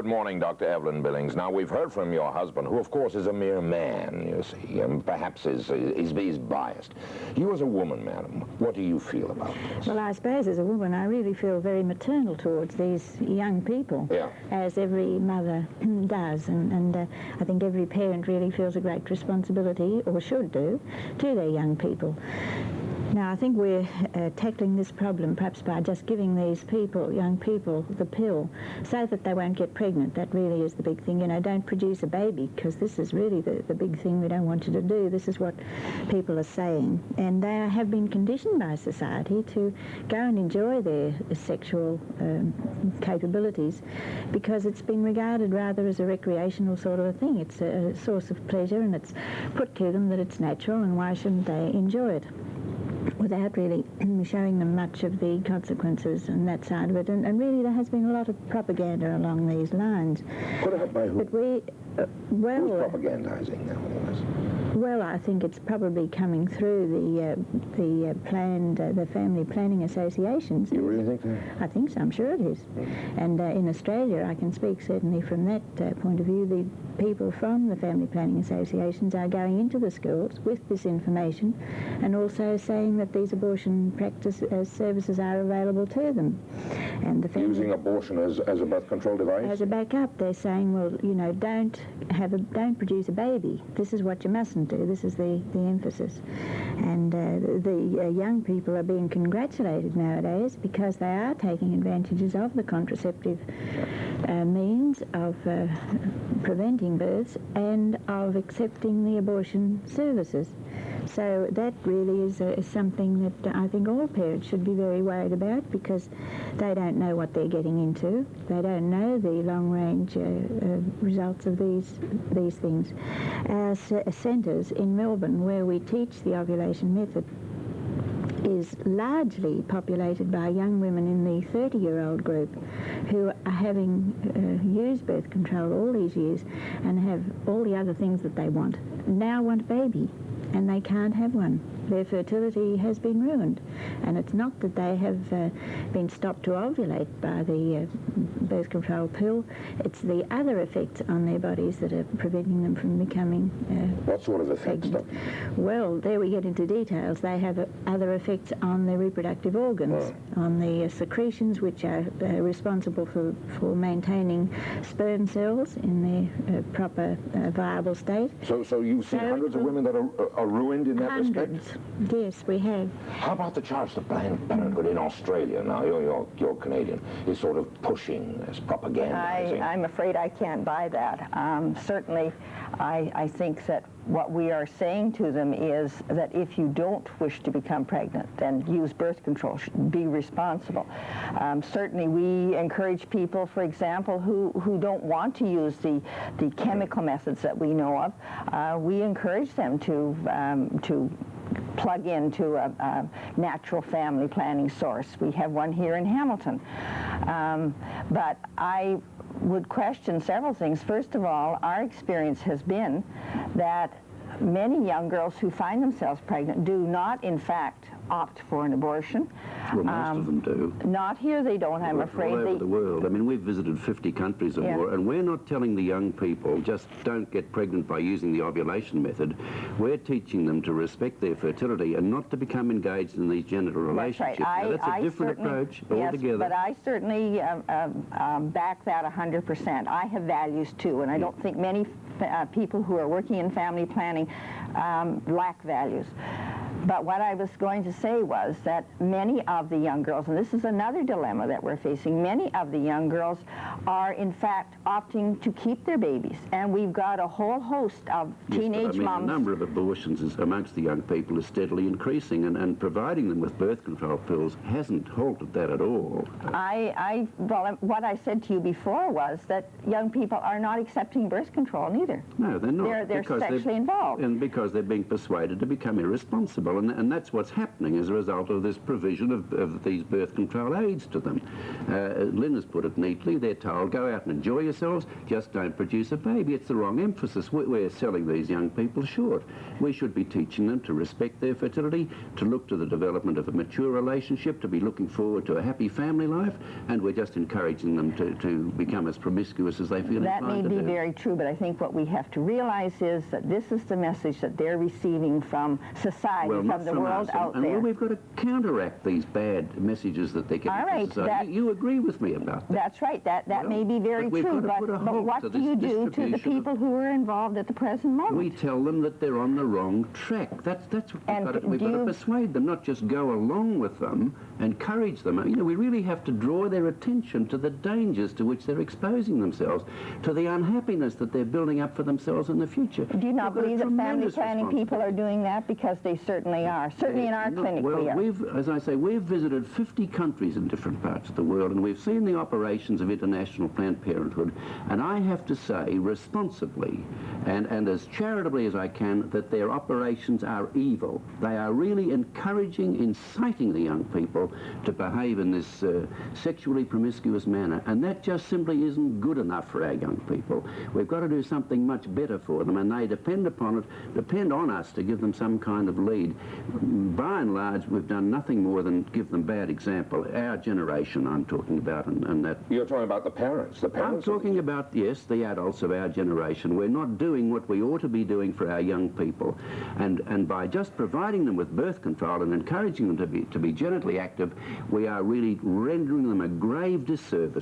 Good morning, Dr. Evelyn Billings. Now, we've heard from your husband, who, of course, is a mere man, you see, and perhaps is biased. You as a woman, madam, what do you feel about this? Well, I suppose as a woman, I really feel very maternal towards these young people, as every mother does, and I think every parent really feels a great responsibility, or should do, to their young people. Now, I think we're tackling this problem perhaps by just giving these people, young people, the pill so that they won't get pregnant. That really is the big thing. You know, don't produce a baby, because this is really the big thing we don't want you to do. This is what people are saying. And they have been conditioned by society to go and enjoy their sexual capabilities, because it's been regarded rather as a recreational sort of a thing. It's a source of pleasure, and it's put to them that it's natural, and why shouldn't they enjoy it, without really showing them much of the consequences and that side of it. And really there has been a lot of propaganda along these lines. Put out by who? But we, who's propagandizing now? Well, I think it's probably coming through the family planning associations. You really think that? I think so. I'm sure it is. And in Australia, I can speak certainly from that point of view. The people from the family planning associations are going into the schools with this information, and also saying that these abortion practice services are available to them. And the using abortion as a birth control device? As a backup. They're saying, well, you know, don't produce a baby. This is what you mustn't do. This is the emphasis. And the young people are being congratulated nowadays because they are taking advantages of the contraceptive means of preventing births and of accepting the abortion services. So that really is something that I think all parents should be very worried about, because they don't know what they're getting into. They don't know the long-range results of these things. Our centres in Melbourne, where we teach the ovulation method, is largely populated by young women in the 30-year-old group who are having used birth control all these years and have all the other things that they want, now want a baby, and they can't have one. Their fertility has been ruined, and it's not that they have been stopped to ovulate by the birth control pill. It's the other effects on their bodies that are preventing them from becoming what sort of effects, Doctor? Well, there we get into details. They have other effects on the reproductive organs, on the secretions, which are responsible for maintaining sperm cells in their proper viable state. So you've seen hundreds of women that are ruined in that respect? Yes, we have. How about the charge that Planned Parenthood in Australia, now you're Canadian, is sort of pushing as propagandizing? I'm afraid I can't buy that. Certainly, I think that what we are saying to them is that if you don't wish to become pregnant, then use birth control, be responsible. Certainly we encourage people, for example, who don't want to use the chemical methods that we know of. We encourage them to plug into a natural family planning source. We have one here in Hamilton. But I would question several things. First of all, our experience has been that many young girls who find themselves pregnant do not, in fact, opt for an abortion. Well, most of them do. Not here, they don't, I'm afraid. All over the world. I mean, we've visited 50 countries or more, and we're not telling the young people, just don't get pregnant by using the ovulation method. We're teaching them to respect their fertility and not to become engaged in these genital relationships. That's right. That's a different approach altogether. Yes, but I certainly back that 100%. I have values too, and I don't think many people who are working in family planning lack values. But what I was going to say was that many of the young girls, and this is another dilemma that we're facing, many of the young girls are in fact opting to keep their babies. And we've got a whole host of teenage moms. The number of abortions amongst the young people is steadily increasing, and providing them with birth control pills hasn't halted that at all. Well, what I said to you before was that young people are not accepting birth control neither. No, they're not. They're sexually involved. And because they're being persuaded to become irresponsible. people, and that's what's happening as a result of this provision of these birth control aids to them. Lynn has put it neatly. They're told, go out and enjoy yourselves, just don't produce a baby. It's the wrong emphasis. We're selling these young people short. We should be teaching them to respect their fertility, to look to the development of a mature relationship, to be looking forward to a happy family life, and we're just encouraging them to become as promiscuous as they feel That may inclined to be do. very true, but I think what we have to realize is that this is the message that they're receiving from society, Well, not from the from world us. out And there. we've got to counteract these bad messages that they're getting All from right, society. You agree with me about that? That's right. That Well, may be very but we've true, got to put a but halt what to do this you do to the distribution of- people who are involved at the present moment? We tell them that they're on the wrong track. That's what And we've got do to you- persuade them, not just go along with them, encourage them. You know, we really have to draw their attention to the dangers to which they're exposing themselves, to the unhappiness that they're building up for themselves in the future. Do you not We've got a believe that family tremendous planning people are doing that? Because they certainly are. Certainly in our clinic well, we are. as I say, we've visited 50 countries in different parts of the world, and we've seen the operations of International Planned Parenthood, and I have to say responsibly and as charitably as I can that their operations are evil. They are really encouraging, inciting the young people to behave in this sexually promiscuous manner, and that just simply isn't good enough for our young people. We've got to do something much better for them, and they depend on us to give them some kind of lead. By and large, we've done nothing more than give them bad example. Our generation I'm talking about, and that... You're talking about the parents. The I'm parents. talking about, yes, the adults of our generation. We're not doing what we ought to be doing for our young people. And by just providing them with birth control and encouraging them to be genitally active, we are really rendering them a grave disservice.